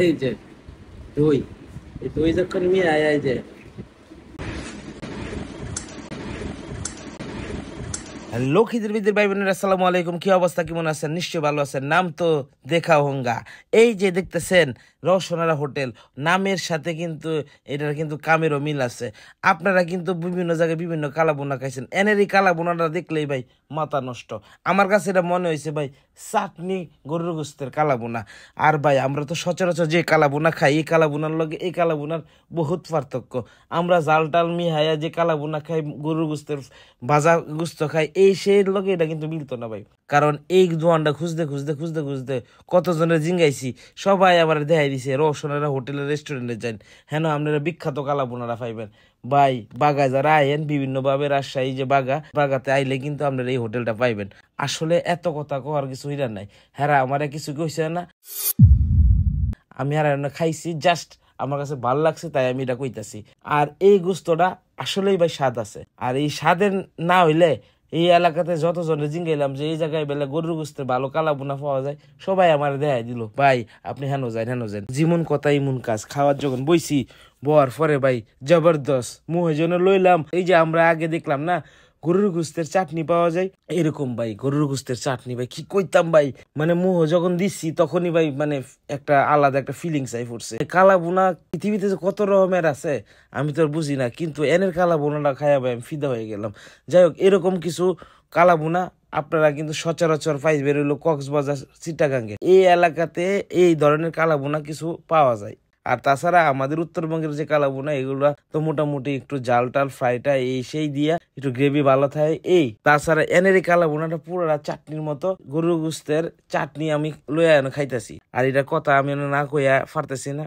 এই যে দই, এই দই যখন নিয়ে আয় এই যে হ্যালো খিদির বিদির ভাই বোনেরা, আসসালামু আলাইকুম। কি অবস্থা, কেমন আছেন? নিশ্চয়ই ভালো আছেন। নাম তো দেখা হোঙ্গা। এই যে দেখতেছেন রওশনারা হোটেল, নামের সাথে কিন্তু এটার কিন্তু কামেরও মিল আছে। আপনারা কিন্তু বিভিন্ন জায়গায় বিভিন্ন কালাবোনা খাইছেন, এনের এই কালাবোনাটা দেখলেই ভাই মাথা নষ্ট। আমার কাছে এটা মনে হয়েছে ভাই চাটনি গরুর গোস্তের কালাবোনা। আর ভাই আমরা তো সচরাচর যে কালাবোনা খাই, এই কালাবোনার লগে এই কালাবোনার বহুত পার্থক্য। আমরা জাল টাল মিহাইয়া যে কালাবোনা খাই, গরুর গোস্তের ভাজা গোস্ত খাই, এই সেই লগে এটা কিন্তু মিলতো না ভাই। কারণ এই দোয়ানটা খুঁজতে খুঁজতে খুঁজতে খুঁজতে কতজনের জিঙ্গাইছি, সবাই আবার দেখাই দিছে রওশনারা হোটেলের রেস্টুরেন্টে যান, হ্যাঁ আপনারা বিখ্যাত কালাবোনারা পাইবেন। ভাই বাগায় যারা আইয়েন বিভিন্নভাবে, রাজশাহী যে বাগাতে আইলে কিন্তু আপনারা এই হোটেলটা পাইবেন। আসলে এত কথা কওয়ার কিছু হইরার নাই। হ্যাঁ আমার কিছু কইছে না, আমি আর খাইছি, জাস্ট আমার কাছে ভাল লাগছে তাই আমি এটা কইতাছি। আর এই গুস্তটা আসলেই ভাই স্বাদ আছে। আর এই স্বাদের না হইলে এই এলাকাতে যতজনে জিঙ্গাইলাম যে এই জায়গায় বেলা গরুর গোস্তের ভালো কালাবোনা পাওয়া যায়, সবাই আমার দেখাই দিল ভাই আপনি হেন যান হেন যান। যেমন কথা ইমন কাজ। খাওয়ার যখন বইছি, বর পরে ভাই জবরদস্ত মুহে যেন লইলাম। এই যে আমরা আগে দেখলাম না গরুর গোস্তের চাটনি পাওয়া যায়, এরকম ভাই গরুর গোস্তের চাটনি ভাই কি কইতাম ভাই, মানে মুহ যখন দিচ্ছি তখনই ভাই মানে একটা আলাদা একটা ফিলিংস আই পড়ছে। কালা বোনা পৃথিবীতে যে কত রকমের আছে আমি তো আর বুঝি না, কিন্তু এনের কালা বোনাটা খাইয়া ভাই আমি ফিদা হয়ে গেলাম। যাই হোক, এরকম কিছু কালা বোনা আপনারা কিন্তু সচরাচর পাইবেন হইলো কক্সবাজার, চিটাগাঙ্গে এই এলাকাতে এই ধরনের কালা বোনা কিছু পাওয়া যায়। আর তাছাড়া আমাদের উত্তরবঙ্গের যে কালাবোনা এগুলা তো মোটামুটি একটু জাল টাল ফ্রাইটা এই সেই দিয়া একটু গ্রেভি ভালো থাকে। এই তাছাড়া এনের এই কালাবোনাটা পুরা চাটনির মতো, গরুর গোস্তের চাটনি আমি লইয়া খাইতাছি। আর এটা কথা আমি না কইয়া পারতেছি না,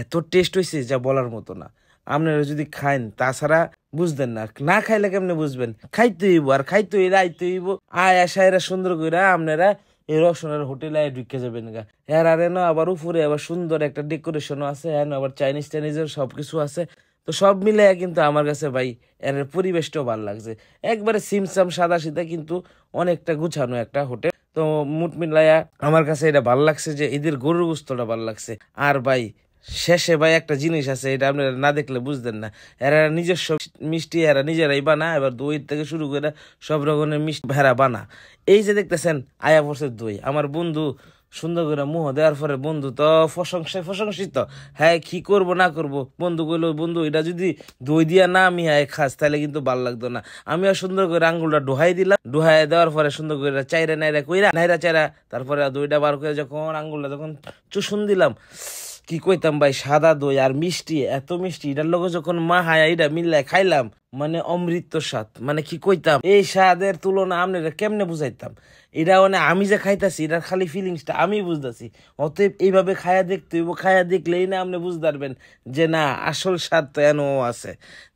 এত টেস্ট হয়েছে যা বলার মতো না। আপনারা যদি খাইন, তাছাড়া বুঝবেন না, না খাইলে কেমনে বুঝবেন? খাইতে হইব, আর খাইতে হইলে আইতে হইব। আয় আসা এরা সুন্দর করে আপনারা এই রসনের হোটেলে ঢুকে যাবেন গা। হ্যাঁ আর এনো আবার উপরে আবার সুন্দর একটা ডেকোরেশনও আছে, হ্যাঁ আবার চাইনিজ টাইনিজের সবকিছু আছে। তো সব মিলে কিন্তু আমার কাছে ভাই এর পরিবেশটাও ভালো লাগছে। একবারে সিমসাম সাদা সিধা, কিন্তু অনেকটা গুছানো একটা হোটেল। তো মুট মিলাইয়া আমার কাছে এটা ভালো লাগছে যে এদের গরুর গোস্তটা ভালো লাগছে। আর ভাই শেষে ভাই একটা জিনিস আছে, এটা আপনারা না দেখলে বুঝতেন না। এরা নিজস্ব মিষ্টি এরা নিজেরাই বানা, এবার দই থেকে শুরু করে সব রকমের মিষ্টি ভেড়া বানা। এই যে দেখতেছেন আয়া পড়ছে দই, আমার বন্ধু সুন্দর করে মুহ দেওয়ার পরে বন্ধু তো প্রশংসিত। হ্যাঁ কি করব না করব, বন্ধু কইলো বন্ধু এটা যদি দই দিয়া না আমি খাস তাহলে কিন্তু ভাল লাগতো না। আমি আর সুন্দর করে আঙ্গুলটা ডোহাই দিলাম, ডোহাই দেওয়ার পরে সুন্দর করে চাইরা নাইরা কইরা নাইরা চাইরা তারপরে দইটা বার করে যখন আঙ্গুলটা যখন চুষুন দিলাম, কি কইতাম ভাই, সাদা দই আর মিষ্টি, এত মিষ্টি, এটার লগে যখন মা হায়া এটা মিল্লাই খাইলাম, মানে অমৃত স্বাদ। মানে কি কইতাম, এই স্বাদের তুলনা আপনারা কেমনে বুঝাইতাম? এটা মানে আমি যে খাইতাছি এটার খালি ফিলিংসটা আমি বুঝতেছি। অতএব এইভাবে খায়া দেখতে হইব, খায়া দেখলেই না আপনি বুঝতে পারবেন যে না আসল স্বাদ তো এনো আছে।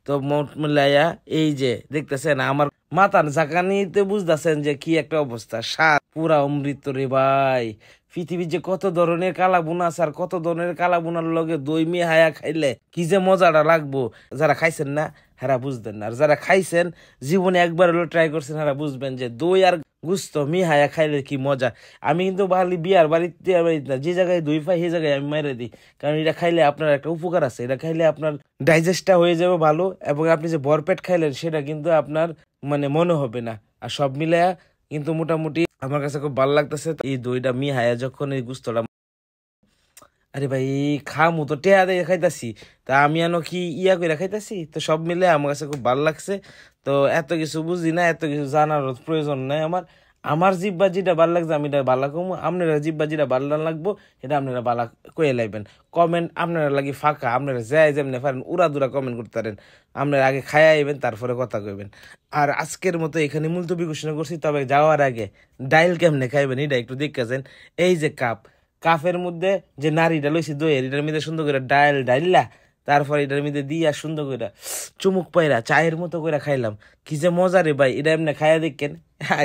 তো মোট মিলাইয়া এই যে দেখতেছেন আমার মাথার ঝাঁকানিতে বুঝতেছেন যে কি একটা অবস্থা, স্বাদ পুরা অমৃত রে ভাই। পৃথিবীর যে কত ধরনের কালা বুনা আছে, আর কত ধরনের কালা বুনার লগে দই মিহায়া খাইলে কি যে মজাটা লাগবো, যারা খাইছেন না হেরা বুঝবেন না। আর যারা খাইছেন জীবনে একবার হলো ট্রাই করছেন, হেরা বুঝবেন যে দই আর গুস্ত মিহায়া খাইলে কি মজা। আমি কিন্তু খালি বিয়ার বাড়িতে না, যে জায়গায় দই পাই সেই জায়গায় আমি মেরে দিই। কারণ এটা খাইলে আপনার একটা উপকার আছে, এটা খাইলে আপনার ডাইজেস্টটা হয়ে যাবে ভালো, এবং আপনি যে ভরপেট খাইলেন সেটা কিন্তু আপনার মানে মনে হবে না। আর সব মিলে কিন্তু মোটামুটি আমার কাছে খুব ভালো লাগতেছে। এই দইটা মিহায়া যখন এই গুস্তটা, আরে ভাই খামু তো টেয়া দিয়ে খাইতাছি, তা আমি আনো কি ইয়া করে খাইতাছি। তো সব মিলে আমার কাছে খুব ভালো লাগছে। তো এত কিছু বুঝি না, এত কিছু জানার প্রয়োজন নাই আমার। আমার জিব্বা যেটা ভালো লাগছে আমি এটা ভালো কমু, আপনারা জিব্বা যেটা ভালো না লাগবো এটা আপনারা ভালো কয়ে লাইবেন। কমেন্ট আপনারা লাগি ফাঁকা, আপনারা যাই যেমনি পারেন উড়া দুরা কমেন্ট করতে পারেন। আপনারা আগে খাইয়া আইবেন তারপরে কথা কইবেন। আর আজকের মতো এখানে মুলতবি ঘোষণা করছি, তবে যাওয়ার আগে ডাইল কেমনে খাইবেন এটা একটু দেখেছেন। এই যে কাফের মধ্যে যে নারীটা লইছি দইয়ের, এটার মধ্যে সুন্দর করে ডাইল্লা, তারপর এটার মধ্যে দিয়া সুন্দর করে চুমুক পাইরা চায়ের মতো করে খাইলাম। কি যে মজা রে ভাই, এটা এমনি খাইয়া দেখেন।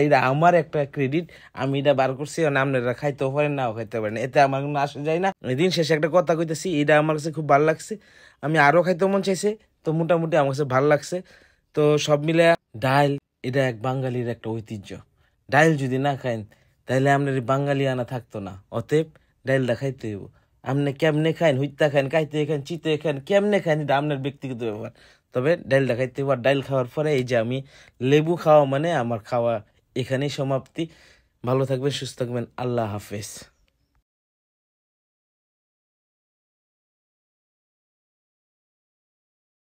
এটা আমার একটা ক্রেডিট, আমি এটা বার করছি, আপনারা খাইতেও পারেন নাও খাইতে পারেন, এতে আমার কোনো আসে যায় না। দিন শেষে একটা কথা কইতেছি, এটা আমার কাছে খুব ভালো লাগছে, আমি আরো খাইতে মন চাইছে। তো মোটামুটি আমার কাছে ভালো লাগছে। তো সব মিলে ডাইল এটা এক বাঙালির একটা ঐতিহ্য। ডাইল যদি না খাইন তাহলে আপনার বাঙালি আনা থাকতো না। অতএব ডাইলটা খাইতে হইব। আপনি কেমনে খান, হুইত্তা খান, কাইতে খান, চিতে খান, কেমনে খান, এটা আপনার ব্যক্তিগত ব্যাপার। তবে ডাইলটা খাইতে পার। ডাইল খাওয়ার পরে এই যে আমি লেবু খাওয়া মানে আমার খাওয়া এখানেই সমাপ্তি। ভালো থাকবেন, সুস্থ থাকবেন, আল্লাহ হাফেজ।